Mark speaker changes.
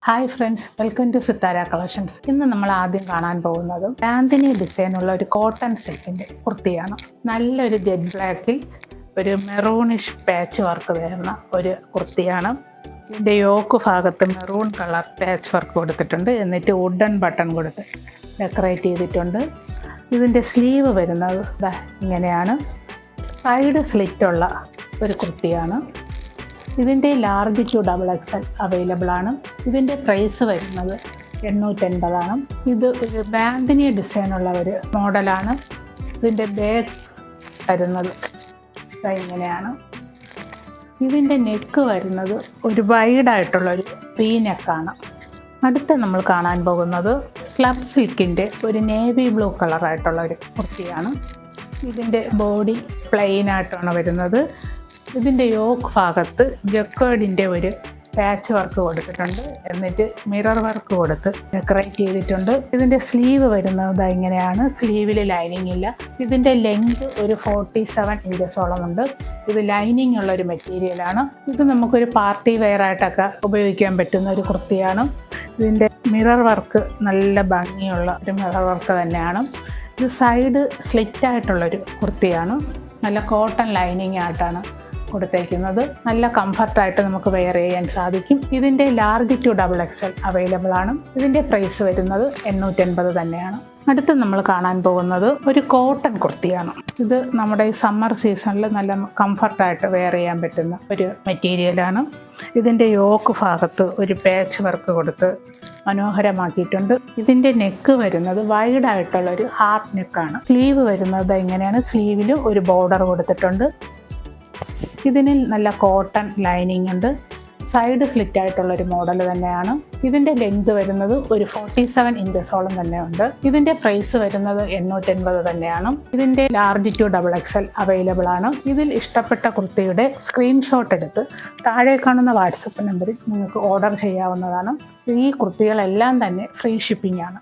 Speaker 1: Hi friends, welcome to Sithara collections. ഇന്ന് നമ്മൾ ആദ്യം കാണാൻ പോകുന്നത് ബാന്തിനി ഡിസൈനുള്ള ഒരു കോട്ടൺ സെറ്റിൻ്റെ കുർത്തിയാണ്. നല്ലൊരു ജെറ്റ് ബ്ലാക്കിൽ ഒരു മെറൂണിഷ് പാച്ച് വർക്ക് വരുന്ന ഒരു കുർത്തിയാണ്. ഇതിൻ്റെ യോക്ക് ഭാഗത്ത് മെറൂൺ കളർ പാച്ച് വർക്ക് കൊടുത്തിട്ടുണ്ട്. എന്നിട്ട് വുഡൻ ബട്ടൺ കൊടുത്ത് ഡെക്കറേറ്റ് ചെയ്തിട്ടുണ്ട്. ഇതിൻ്റെ സ്ലീവ് വരുന്നത് ഇങ്ങനെയാണ്. സൈഡ് സ്ലിറ്റുള്ള ഒരു കുർത്തിയാണ്. ഇതിൻ്റെ ലാർജ് ടു XXL അവൈലബിൾ ആണ്. ഇതിൻ്റെ പ്രൈസ് വരുന്നത് 880 ഇത് ഒരു ബാന്തിനി ഡിസൈനുള്ള ഒരു മോഡലാണ്. ഇതിൻ്റെ ബാക്ക് വരുന്നത് ഇങ്ങനെയാണ്. ഇതിൻ്റെ നെക്ക് വരുന്നത് ഒരു വൈഡായിട്ടുള്ളൊരു പീ നെക്കാണ്. അടുത്ത നമ്മൾ കാണാൻ പോകുന്നത് ക്ലബ് സിൽക്കിൻ്റെ ഒരു നേവി ബ്ലൂ കളറായിട്ടുള്ള ഒരു കുർത്തിയാണ്. ഇതിൻ്റെ ബോഡി പ്ലെയിൻ ആയിട്ടാണ് വരുന്നത്. ഇതിൻ്റെ യോക്ക് ഭാഗത്ത് ജക്കേർഡിൻ്റെ ഒരു പാച്ച് വർക്ക് കൊടുത്തിട്ടുണ്ട്. എന്നിട്ട് മിറർ വർക്ക് കൊടുത്ത് ഡെക്കറേറ്റ് ചെയ്തിട്ടുണ്ട്. ഇതിൻ്റെ സ്ലീവ് വരുന്നത് ഇങ്ങനെയാണ്. സ്ലീവിൽ ലൈനിങ് ഇല്ല. ഇതിൻ്റെ ലെങ്ത് ഒരു 47 ഇഞ്ചസോളം ഉണ്ട്. ഇത് ലൈനിങ് ഉള്ള ഒരു മെറ്റീരിയലാണ്. ഇത് നമുക്കൊരു പാർട്ടി വെയർ ആയിട്ടൊക്കെ ഉപയോഗിക്കാൻ പറ്റുന്ന ഒരു കുർത്തിയാണ്. ഇതിൻ്റെ മിറർ വർക്ക് നല്ല ഭംഗിയുള്ള ഒരു മിറർ വർക്ക് തന്നെയാണ്. ഇത് സൈഡ് സ്ലിറ്റ് ആയിട്ടുള്ളൊരു കുർത്തിയാണ്. നല്ല കോട്ടൺ ലൈനിങ് ആയിട്ടാണ് കൊടുത്തേക്കുന്നത്. നല്ല കംഫർട്ടായിട്ട് നമുക്ക് വെയർ ചെയ്യാൻ സാധിക്കും. ഇതിൻ്റെ ലാർജ് ടു XXL അവൈലബിൾ ആണ്. ഇതിൻ്റെ പ്രൈസ് വരുന്നത് 880 തന്നെയാണ്. അടുത്ത് നമ്മൾ കാണാൻ പോകുന്നത് ഒരു കോട്ടൺ കുർത്തിയാണ്. ഇത് നമ്മുടെ ഈ സമ്മർ സീസണിൽ നല്ല കംഫർട്ടായിട്ട് വെയർ ചെയ്യാൻ പറ്റുന്ന ഒരു മെറ്റീരിയലാണ്. ഇതിൻ്റെ യോക്ക് ഭാഗത്ത് ഒരു പാച്ച് വർക്ക് കൊടുത്ത് മനോഹരമാക്കിയിട്ടുണ്ട്. ഇതിൻ്റെ നെക്ക് വരുന്നത് വൈഡായിട്ടുള്ളൊരു ഹാർട്ട് നെക്കാണ്. സ്ലീവ് വരുന്നത് ഇങ്ങനെയാണ്. സ്ലീവിൽ ഒരു ബോർഡർ കൊടുത്തിട്ടുണ്ട്. ഇതിന് നല്ല കോട്ടൺ ലൈനിങ് ഉണ്ട്. സൈഡ് സ്ലിറ്റ് ആയിട്ടുള്ളൊരു മോഡൽ തന്നെയാണ്. ഇതിൻ്റെ ലെങ്ത് വരുന്നത് ഒരു 47 ഇഞ്ചസോളം തന്നെ ഉണ്ട്. ഇതിൻ്റെ പ്രൈസ് വരുന്നത് 880 തന്നെയാണ്. ഇതിൻ്റെ ലാർജ് ടു XXL അവൈലബിൾ ആണ്. ഇതിൽ ഇഷ്ടപ്പെട്ട കുർത്തിയുടെ സ്ക്രീൻഷോട്ട് എടുത്ത് താഴെ കാണുന്ന വാട്സപ്പ് നമ്പറിൽ നിങ്ങൾക്ക് ഓർഡർ ചെയ്യാവുന്നതാണ്. ഈ കുർത്തികളെല്ലാം തന്നെ ഫ്രീ ഷിപ്പിംഗ് ആണ്.